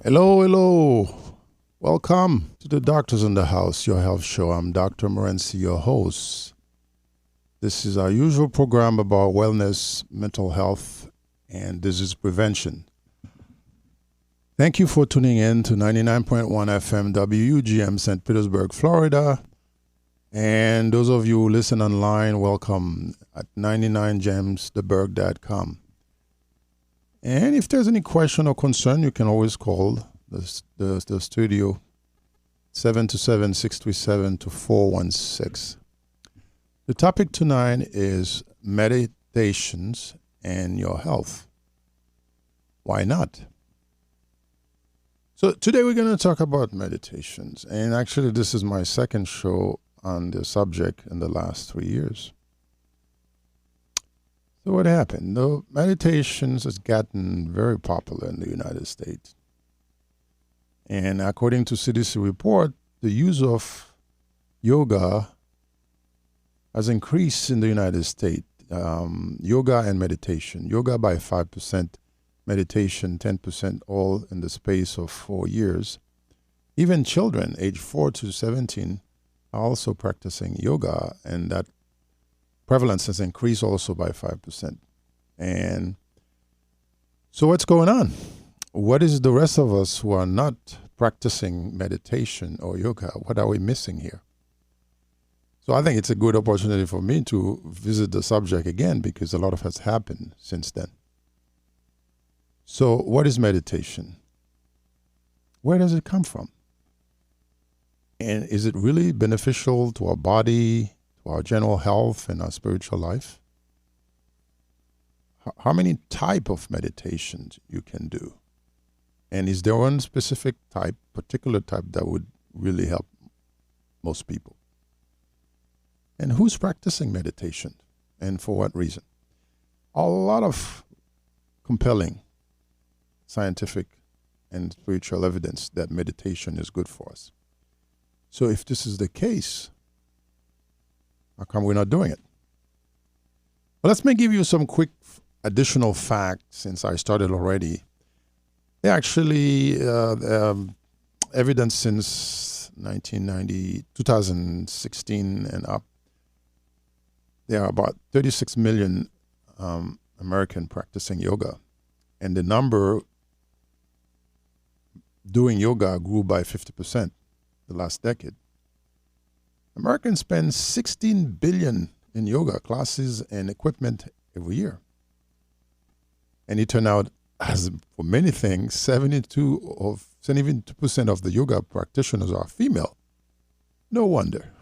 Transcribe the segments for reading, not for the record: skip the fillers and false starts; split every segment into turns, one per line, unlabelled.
Hello, hello. Welcome to the Doctors in the House, your health show. I'm Dr. Morency, your host. This is our usual program about wellness, mental health, and disease prevention. Thank you for tuning in to 99.1 FM WUGM, St. Petersburg, Florida. And those of you who listen online, welcome at 99gemstheberg.com. And if there's any question or concern, you can always call the studio 727-637-2416. The topic tonight is meditations and your health. Why not? So today we're going to talk about meditations. And actually this is my second show on the subject in the last 3 years. So what happened? The meditations has gotten very popular in the United States. And according to CDC report, the use of yoga has increased in the United States. Yoga and meditation. Yoga by 5%, meditation 10%, all in the space of 4 years. Even children aged 4 to 17 are also practicing yoga, and that prevalence has increased also by 5%. And so what's going on? What is the rest of us who are not practicing meditation or yoga? What are we missing here? So I think it's a good opportunity for me to visit the subject again because a lot of has happened since then. So what is meditation? Where does it come from? And is it really beneficial to our body, to our general health and our spiritual life? How many type of meditations you can do? And is there one specific type, particular type that would really help most people? And who's practicing meditation and for what reason? A lot of compelling scientific and spiritual evidence that meditation is good for us. So if this is the case, how come we're not doing it? Well, let me give you some quick additional facts since I started already. There actually evidence since 2016 and up. There are about 36 million American practicing yoga. And the number doing yoga grew by 50% the last decade. Americans spend $16 billion in yoga classes and equipment every year. And it turned out, as for many things, 72% of the yoga practitioners are female. No wonder.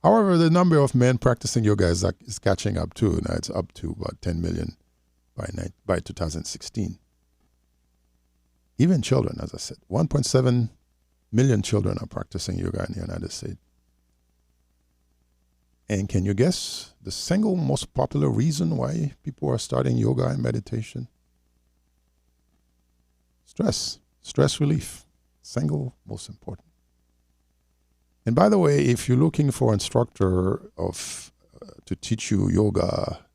However, the number of men practicing yoga is catching up too. Now it's up to about 10 million by 2016. Even children, as I said, 1.7 million children are practicing yoga in the United States. And can you guess the single most popular reason why people are starting yoga and meditation? Stress relief, single most important. And by the way, if you're looking for an instructor to teach you yoga,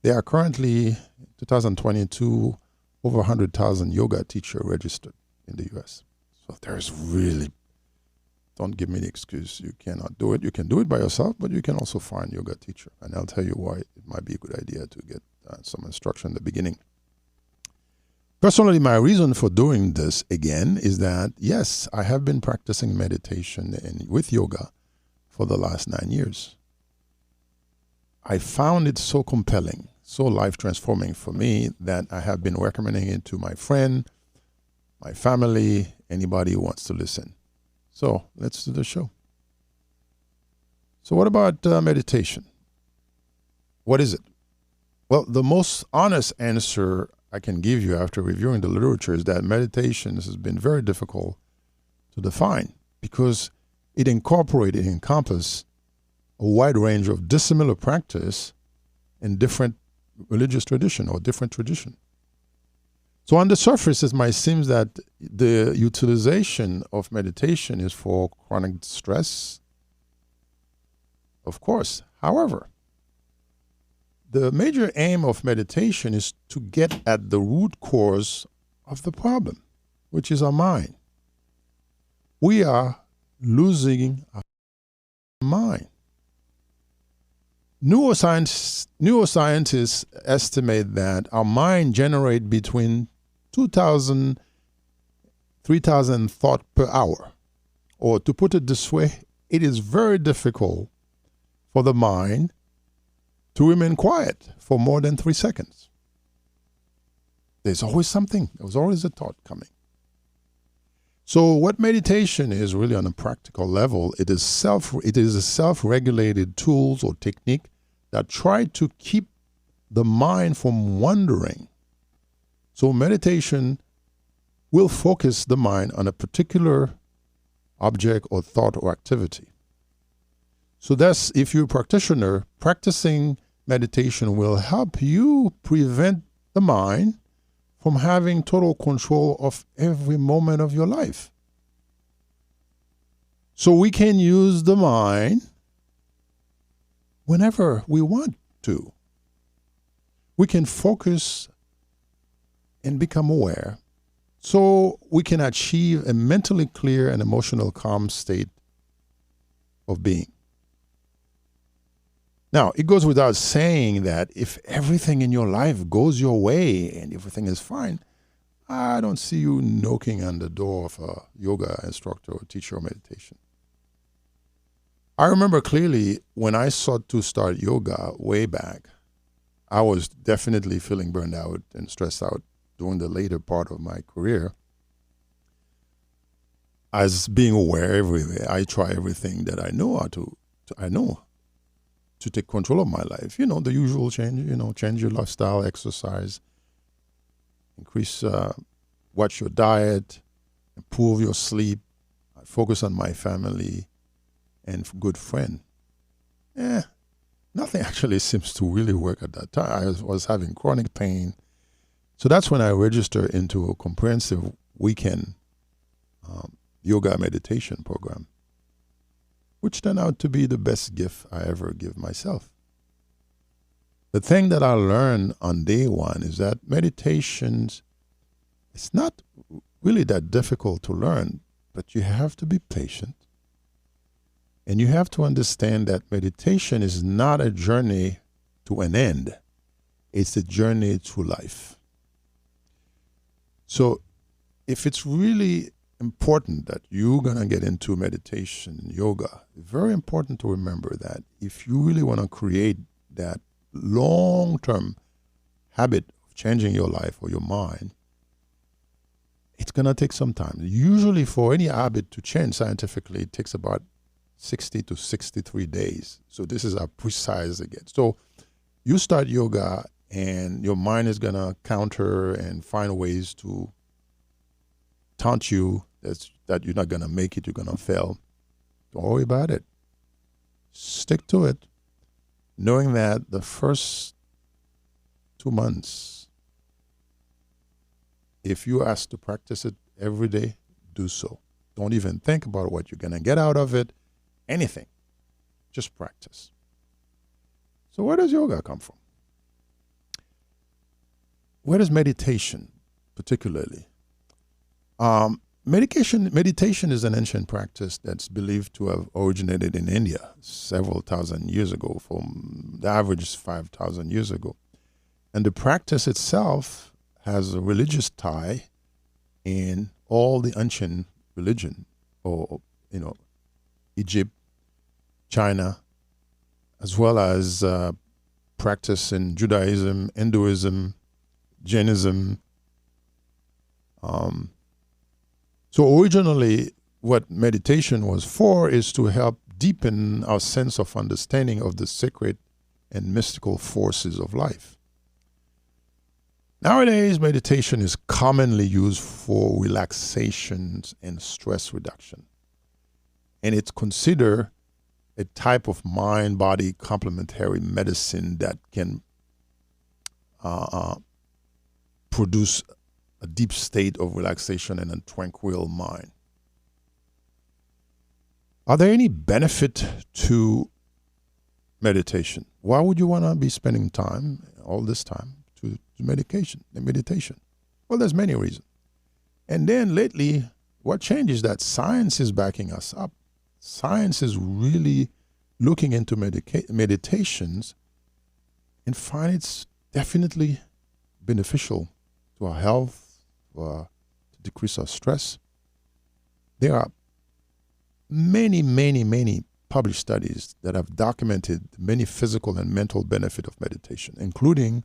there are currently, 2022, over 100,000 yoga teachers registered in the U.S. So there's really, don't give me the excuse you cannot do it. You can do it by yourself, but you can also find a yoga teacher. And I'll tell you why it might be a good idea to get some instruction in the beginning. Personally, my reason for doing this again is that, yes, I have been practicing meditation and with yoga for the last 9 years. I found it so compelling, so life-transforming for me that I have been recommending it to my friend, my family, anybody who wants to listen. So let's do the show. So what about meditation? What is it? Well, the most honest answer I can give you after reviewing the literature is that meditation has been very difficult to define because it encompasses a wide range of dissimilar practice in different religious tradition or different tradition. So on the surface, it might seem that the utilization of meditation is for chronic stress, of course. However, the major aim of meditation is to get at the root cause of the problem, which is our mind. We are losing our mind. Neuroscientists estimate that our mind generates between 2,000, 3,000 thoughts per hour. Or to put it this way, it is very difficult for the mind to remain quiet for more than 3 seconds. There's always something. There's always a thought coming. So what meditation is really on a practical level, it is a self-regulated tools or technique that try to keep the mind from wandering. So meditation will focus the mind on a particular object or thought or activity. So that's, if you're a practitioner, practicing meditation will help you prevent the mind from having total control of every moment of your life. So we can use the mind whenever we want to. We can focus and become aware so we can achieve a mentally clear and emotional calm state of being. Now, it goes without saying that if everything in your life goes your way and everything is fine, I don't see you knocking on the door of a yoga instructor or teacher of meditation. I remember clearly when I sought to start yoga way back, I was definitely feeling burned out and stressed out during the later part of my career. As being aware everywhere, I try everything that I know how to take control of my life. You know, the usual change, change your lifestyle, exercise, increase, watch your diet, improve your sleep, focus on my family and good friend. Nothing actually seems to really work at that time. I was having chronic pain. So that's when I registered into a comprehensive weekend yoga meditation program, which turned out to be the best gift I ever give myself. The thing that I learned on day one is that meditations, it's not really that difficult to learn, but you have to be patient. And you have to understand that meditation is not a journey to an end. It's a journey through life. So if it's really important that you're going to get into meditation and yoga, it's very important to remember that if you really want to create that long-term habit of changing your life or your mind, it's going to take some time. Usually for any habit to change scientifically, it takes about 60 to 63 days. So this is how precise it gets. So you start yoga and your mind is going to counter and find ways to taunt you that you're not going to make it, you're going to fail. Don't worry about it. Stick to it, knowing that the first 2 months, if you ask to practice it every day, do so. Don't even think about what you're going to get out of it, anything. Just practice. So where does yoga come from? Where does meditation particularly? Meditation is an ancient practice that's believed to have originated in India several thousand years ago, from the average 5,000 years ago. And the practice itself has a religious tie in all the ancient religion, or, Egypt, China, as well as practice in Judaism, Hinduism, Jainism. So originally, what meditation was for is to help deepen our sense of understanding of the sacred and mystical forces of life. Nowadays, meditation is commonly used for relaxation and stress reduction. And it's considered a type of mind-body complementary medicine that can produce a deep state of relaxation and a tranquil mind. Are there any benefit to meditation? Why would you want to be spending time, all this time, to meditation? Well, there's many reasons. And then lately, what changed is that science is backing us up. Science is really looking into meditations and find it's definitely beneficial to our health, to decrease our stress. There are many, many, many published studies that have documented many physical and mental benefit of meditation, including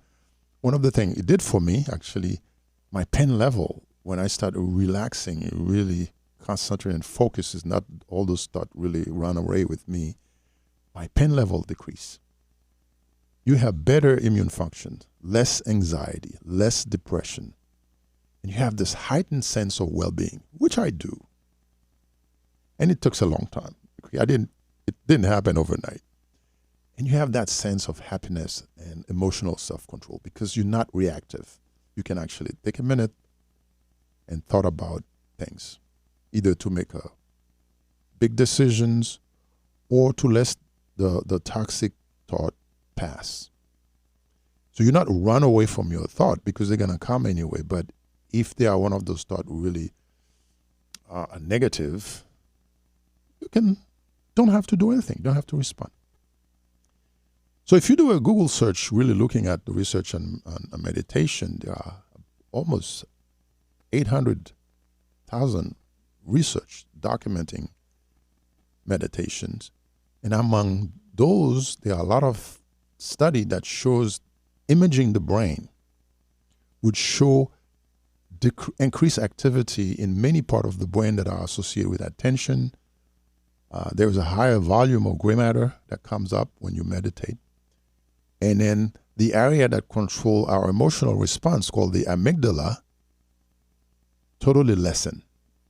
one of the things it did for me, actually, my pen level, when I started relaxing, really concentrating and focus is not all those thoughts really run away with me, my pen level decreased. You have better immune function, less anxiety, less depression, and you have this heightened sense of well-being, which I do. And it took a long time. It didn't happen overnight. And you have that sense of happiness and emotional self-control because you're not reactive. You can actually take a minute and thought about things, either to make big decisions or to let the toxic thought pass. So you're not run away from your thought because they're going to come anyway. But if they are one of those thoughts really negative, you don't have to do anything. You don't have to respond. So if you do a Google search really looking at the research on meditation, there are almost 800,000 research documenting meditations. And among those, there are a lot of study that shows imaging the brain would show increased activity in many parts of the brain that are associated with attention. There's a higher volume of gray matter that comes up when you meditate. And then the area that control our emotional response, called the amygdala, totally lessen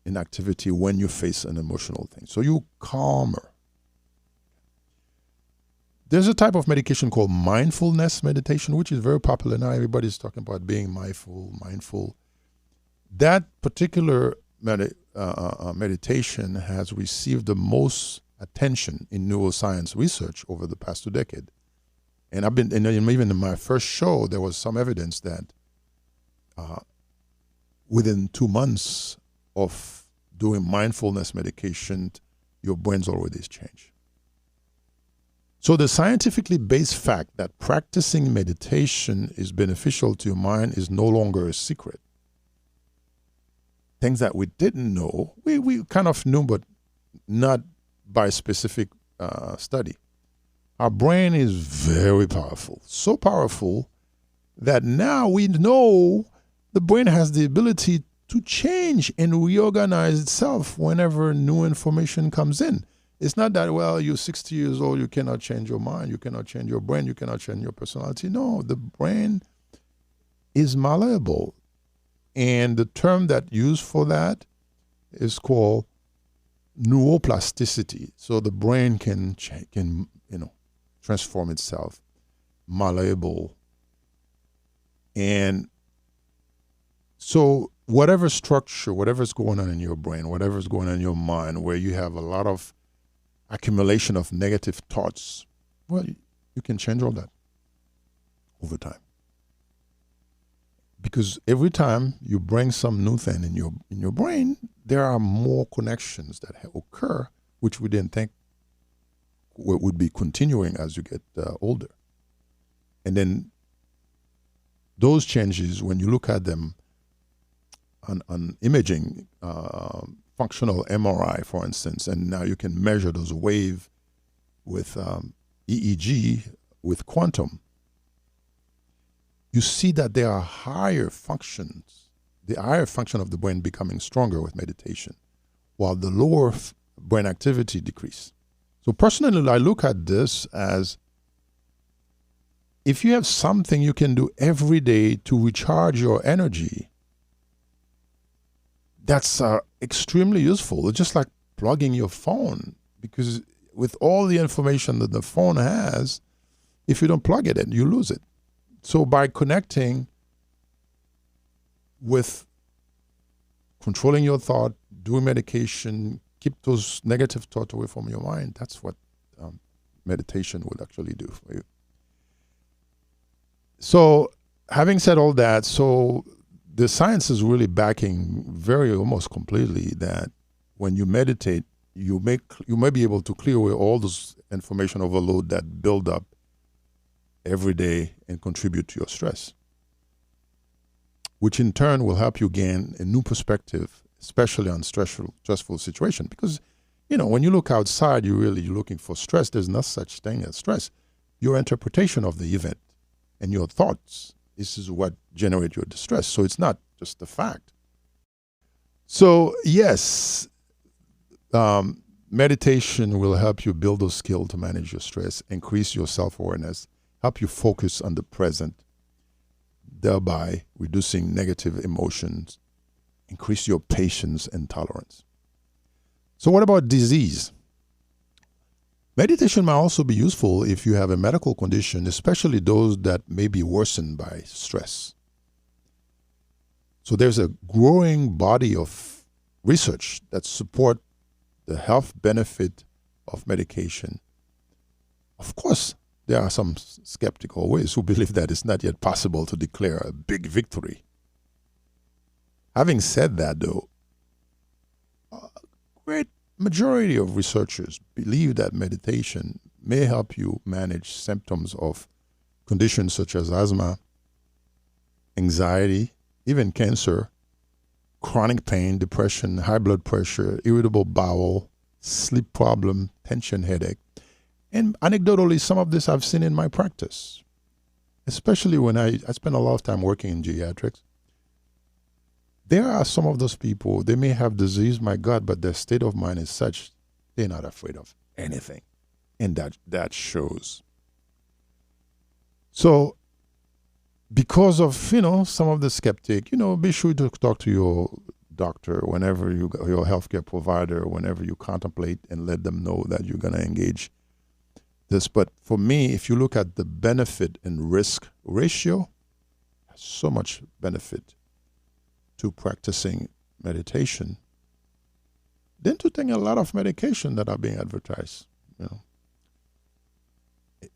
in activity when you face an emotional thing. So you're calmer. There's a type of medication called mindfulness meditation, which is very popular now. Everybody's talking about being mindful. That particular meditation has received the most attention in neuroscience research over the past 2 decades. And even in my first show, there was some evidence that within 2 months of doing mindfulness medication, your brain's already changed. So the scientifically based fact that practicing meditation is beneficial to your mind is no longer a secret. Things that we didn't know, we kind of knew, but not by specific study. Our brain is very powerful, so powerful that now we know the brain has the ability to change and reorganize itself whenever new information comes in. It's not that, well, you're 60 years old, you cannot change your mind, you cannot change your brain, you cannot change your personality. No, the brain is malleable. And the term that used for that is called neuroplasticity. So the brain can transform itself, malleable. And so whatever structure, whatever's going on in your brain, whatever's going on in your mind, where you have a lot of accumulation of negative thoughts, well, you can change all that over time. Because every time you bring some new thing in your brain, there are more connections that occur, which we didn't think would be continuing as you get older. And then those changes, when you look at them on imaging, functional MRI, for instance, and now you can measure those waves with EEG, with quantum, you see that there are higher functions, the higher function of the brain becoming stronger with meditation, while the lower brain activity decrease. So personally, I look at this as if you have something you can do every day to recharge your energy, that's extremely useful. It's just like plugging your phone, because with all the information that the phone has, if you don't plug it in, you lose it. So by connecting with controlling your thought, doing medication, keep those negative thoughts away from your mind, that's what meditation would actually do for you. So having said all that, so the science is really backing very almost completely that when you meditate, you may be able to clear away all those information overload that build up every day and contribute to your stress, which in turn will help you gain a new perspective, especially on stressful situation. Because, when you look outside, you're looking for stress. There's no such thing as stress. Your interpretation of the event and your thoughts, this is what generates your distress. So it's not just the fact. So yes, meditation will help you build those skills to manage your stress, increase your self-awareness, help you focus on the present, thereby reducing negative emotions, increase your patience and tolerance. So what about disease? Meditation might also be useful if you have a medical condition, especially those that may be worsened by stress. So there's a growing body of research that support the health benefit of medication. Of course, there are some skeptical ways who believe that it's not yet possible to declare a big victory. Having said that, though, a great majority of researchers believe that meditation may help you manage symptoms of conditions such as asthma, anxiety, even cancer, chronic pain, depression, high blood pressure, irritable bowel, sleep problem, tension, headache. And anecdotally, some of this I've seen in my practice, especially when I spend a lot of time working in geriatrics. There are some of those people, they may have disease, my God, but their state of mind is such, they're not afraid of anything. And that shows. So, because of, some of the skeptic, be sure to talk to your doctor whenever your healthcare provider, whenever you contemplate, and let them know that you're going to engage this. But for me, if you look at the benefit and risk ratio, so much benefit to practicing meditation than to take a lot of medication that are being advertised,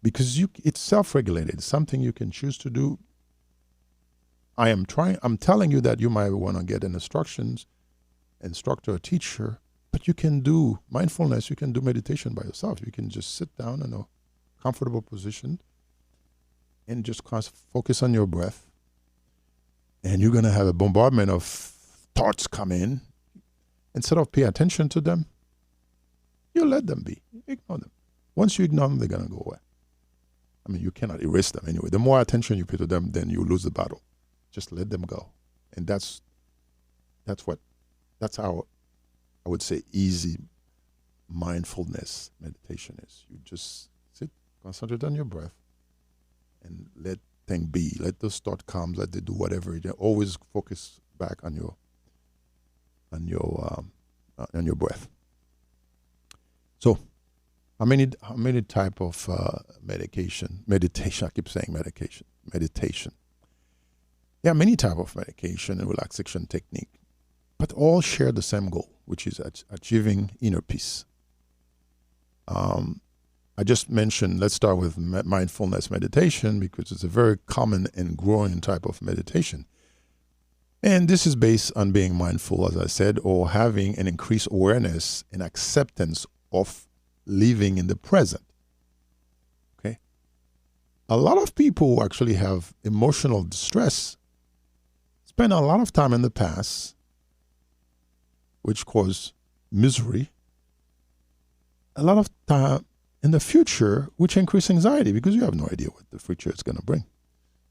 because it's self-regulated. It's something you can choose to do. I'm telling you that you might want to get an instructor, a teacher, but you can do mindfulness, you can do meditation by yourself. You can just sit down in a comfortable position and just focus on your breath. And you're going to have a bombardment of thoughts come in. Instead of pay attention to them, you let them be. Ignore them. Once you ignore them, they're going to go away. You cannot erase them anyway. The more attention you pay to them, then you lose the battle. Just let them go. And that's how I would say easy mindfulness meditation is. You just sit, concentrate on your breath, and let things be. Let those thoughts come. Let they do whatever. You always focus back on your breath. So, how many type of meditation? I keep saying meditation. There are many type of medication and relaxation technique, but all share the same goal, which is achieving inner peace. I just mentioned, let's start with mindfulness meditation because it's a very common and growing type of meditation. And this is based on being mindful, as I said, or having an increased awareness and acceptance of living in the present. Okay? A lot of people who actually have emotional distress spend a lot of time in the past, which cause misery, a lot of time in the future, which increase anxiety because you have no idea what the future is going to bring.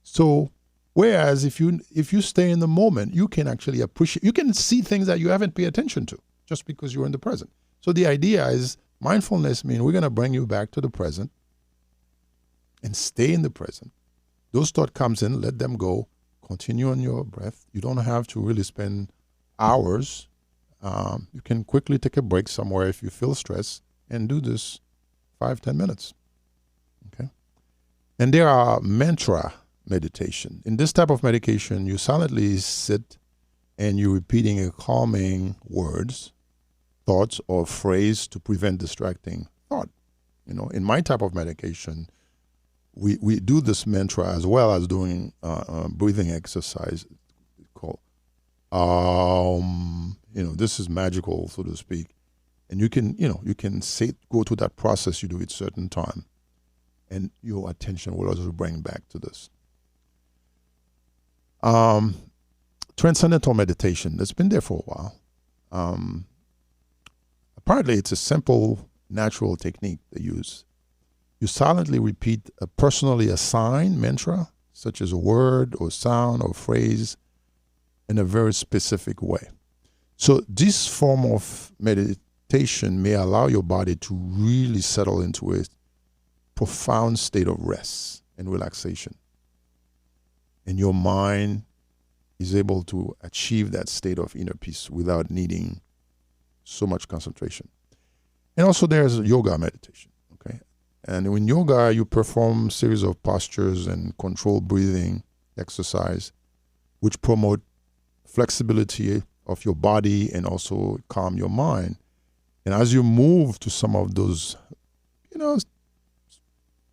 So, whereas if you stay in the moment, you can actually appreciate, you can see things that you haven't paid attention to just because you're in the present. So the idea is mindfulness means we're going to bring you back to the present and stay in the present. Those thoughts comes in, let them go, continue on your breath. You don't have to really spend hours. You can quickly take a break somewhere if you feel stressed and do this 5-10 minutes. Okay. And there are mantra meditation. In this type of meditation, you silently sit and you're repeating a calming words, thoughts, or phrase to prevent distracting thought. In my type of medication, we do this mantra as well as doing breathing exercise called This is magical, so to speak. And you can go through that process. You do it certain time, and your attention will also bring back to this. Transcendental meditation. It's been there for a while. Apparently, it's a simple, natural technique they use. You silently repeat a personally assigned mantra, such as a word or sound or phrase, in a very specific way. So this form of meditation may allow your body to really settle into a profound state of rest and relaxation. And your mind is able to achieve that state of inner peace without needing so much concentration. And also there's yoga meditation, okay? And in yoga, you perform a series of postures and controlled breathing exercise, which promote flexibility of your body and also calm your mind. And as you move to some of those,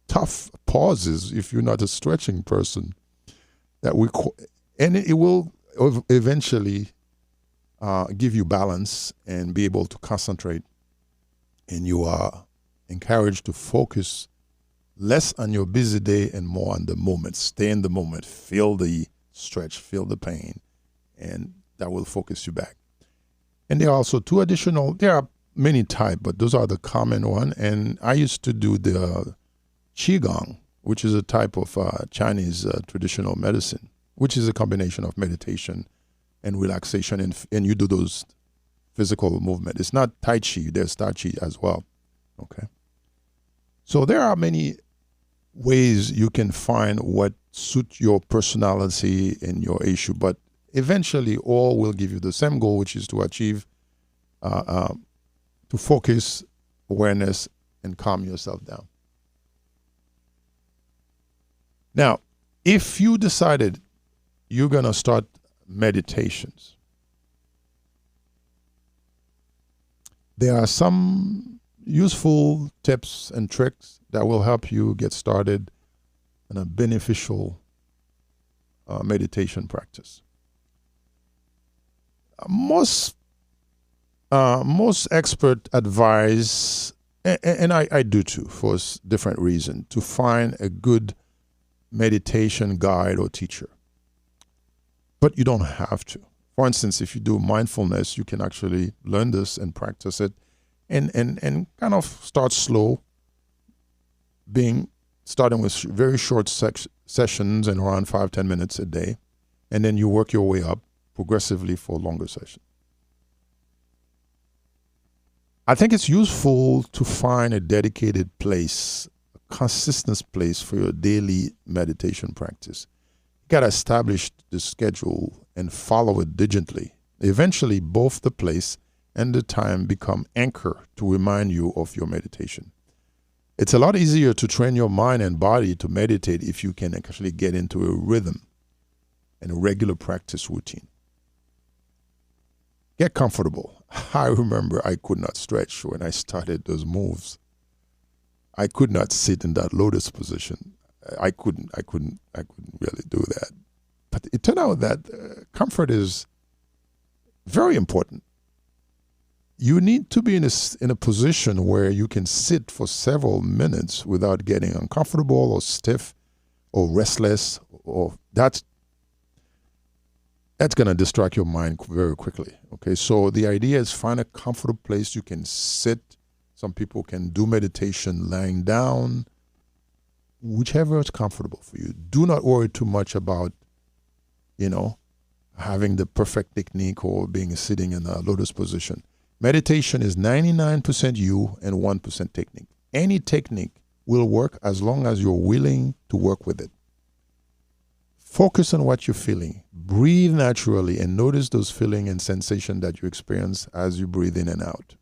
tough pauses, if you're not a stretching person, and it will eventually give you balance and be able to concentrate. And you are encouraged to focus less on your busy day and more on the moment. Stay in the moment, feel the stretch, feel the pain, and that will focus you back. And there are also there are many types, but those are the common one. And I used to do the Qigong, which is a type of Chinese traditional medicine, which is a combination of meditation and relaxation, and you do those physical movement. It's not Tai Chi, there's Tai Chi as well. Okay. So there are many ways you can find what suits your personality and your issue, but eventually all will give you the same goal, which is to achieve, to focus, awareness, and calm yourself down. Now, if you decided you're going to start meditations, there are some useful tips and tricks that will help you get started in a beneficial meditation practice. Most experts advise, and I do too, for different reasons, to find a good meditation guide or teacher. But you don't have to. For instance, if you do mindfulness, you can actually learn this and practice it and kind of start slow, starting with very short sessions and around 5-10 minutes a day. And then you work your way up progressively for longer sessions. I think it's useful to find a dedicated place, a consistent place for your daily meditation practice. You got to establish the schedule and follow it diligently. Eventually, both the place and the time become anchor to remind you of your meditation. It's a lot easier to train your mind and body to meditate if you can actually get into a rhythm and a regular practice routine. Get comfortable. I remember I could not stretch when I started those moves. I could not sit in that lotus position. I couldn't really do that. But it turned out that comfort is very important. You need to be in a position where you can sit for several minutes without getting uncomfortable or stiff or restless, or that's going to distract your mind very quickly. Okay, so the idea is find a comfortable place you can sit. Some people can do meditation lying down, whichever is comfortable for you. Do not worry too much about, having the perfect technique or sitting in a lotus position. Meditation is 99% you and 1% technique. Any technique will work as long as you're willing to work with it. Focus on what you're feeling. Breathe naturally and notice those feelings and sensations that you experience as you breathe in and out.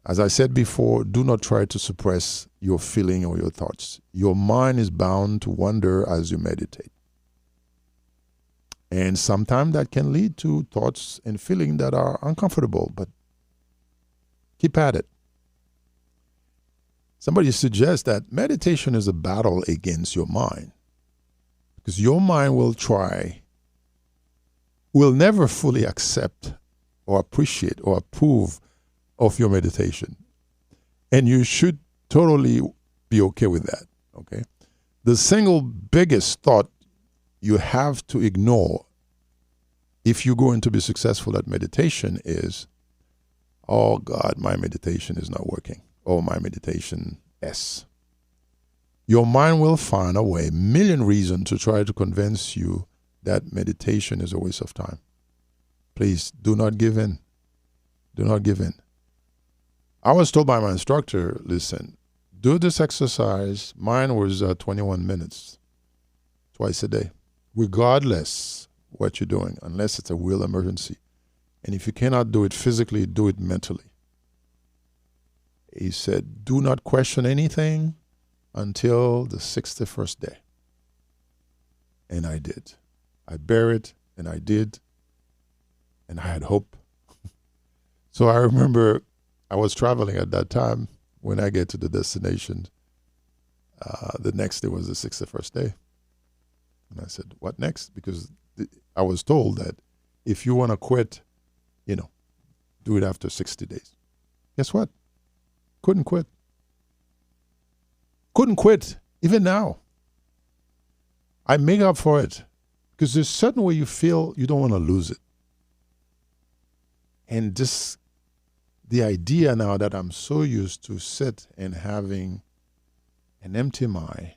As I said before, do not try to suppress your feeling or your thoughts. Your mind is bound to wander as you meditate. And sometimes that can lead to thoughts and feelings that are uncomfortable, but keep at it. Somebody suggests that meditation is a battle against your mind, because your mind will try will never fully accept or appreciate or approve of your meditation. And you should totally be okay with that, okay? The single biggest thought you have to ignore if you're going to be successful at meditation is, oh God, my meditation is not working. Oh, my meditation S. Your mind will find a way, million reasons to try to convince you that meditation is a waste of time. Please do not give in. Do not give in. I was told by my instructor, listen, do this exercise. Mine was 21 minutes, twice a day, regardless what you're doing, unless it's a real emergency. And if you cannot do it physically, do it mentally. He said, do not question anything until the 61st day. And I did. I bear it, and I did, and I had hope. So I remember I was traveling at that time. When I get to the destination, the next day was the 61st day. And I said, what next? Because I was told that if you want to quit, do it after 60 days. Guess what? Couldn't quit. Couldn't quit, even now. I make up for it because there's a certain way you feel you don't want to lose it. And the idea now that I'm so used to sit and having an empty mind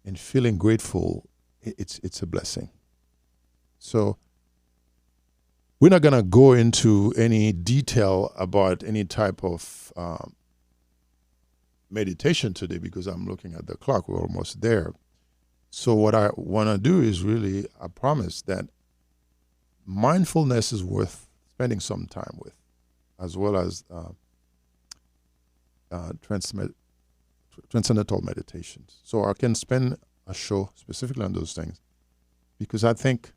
and feeling grateful, it's a blessing. So we're not going to go into any detail about any type of meditation today because I'm looking at the clock. We're almost there. So what I want to do is really, I promise that mindfulness is worth spending some time with, as well as transcendental meditations. So I can spend a show specifically on those things because I think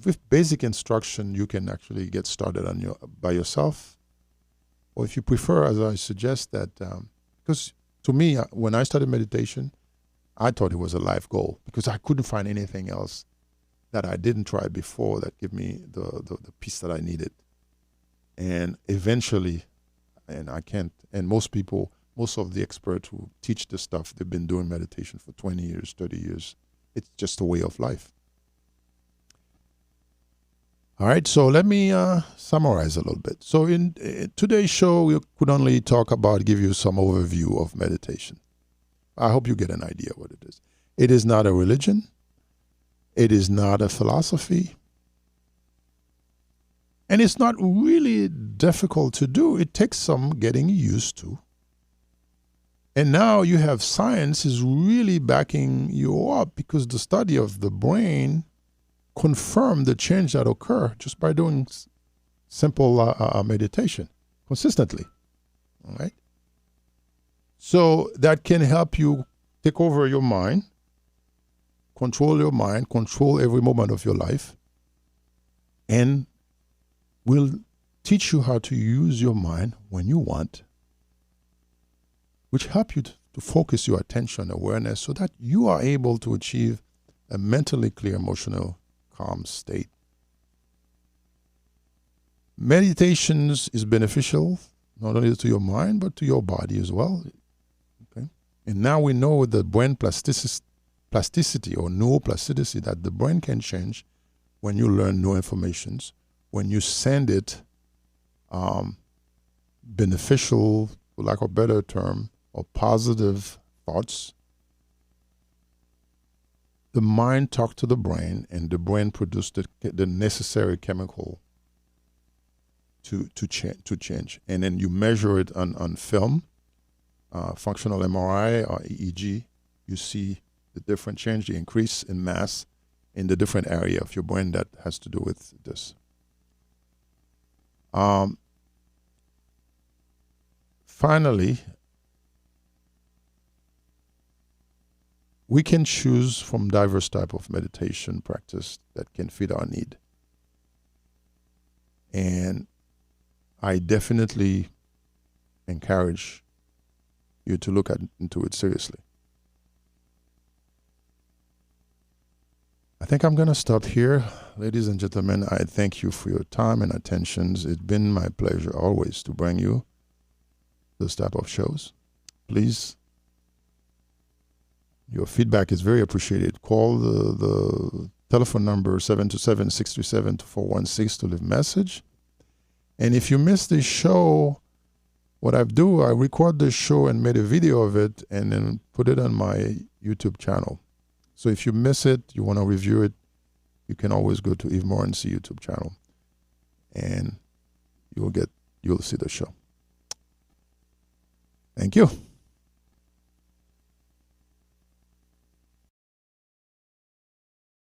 with basic instruction, you can actually get started by yourself. Or if you prefer, as I suggest that, because to me, when I started meditation, I thought it was a life goal because I couldn't find anything else that I didn't try before that gave me the peace that I needed. And eventually, and most of the experts who teach this stuff, they've been doing meditation for 20 years, 30 years. It's just a way of life. All right, so let me summarize a little bit. So in today's show, we could only give you some overview of meditation. I hope you get an idea what it is. It is not a religion. It is not a philosophy. And it's not really difficult to do. It takes some getting used to. And now you have science is really backing you up because the study of the brain confirmed the change that occur just by doing simple meditation consistently. All right? So that can help you take over your mind, control every moment of your life, and will teach you how to use your mind when you want, which help you to focus your attention, awareness, so that you are able to achieve a mentally clear, emotional, calm state. Meditations is beneficial not only to your mind, but to your body as well. Okay? And now we know the brain plasticity or neuroplasticity, that the brain can change when you learn new informations, when you send it beneficial, for lack of a better term, or positive thoughts. The mind talks to the brain, and the brain produces the necessary chemical to change. And then you measure it on film, functional MRI or EEG. You see the different change, the increase in mass in the different area of your brain that has to do with this. Finally, we can choose from diverse type of meditation practice that can fit our need. And I definitely encourage you to look into it seriously. I think I'm going to stop here. ladies and gentlemen, I thank you for your time and attentions. It's been my pleasure always to bring you this type of shows. Please, your feedback is very appreciated. Call the telephone number 727-637-2416 to leave a message. And if you miss this show, what I do, I record this show and made a video of it and then put it on my YouTube channel. So if you miss it, you want to review it, you can always go to Yves Morency YouTube channel and you'll see the show. Thank you.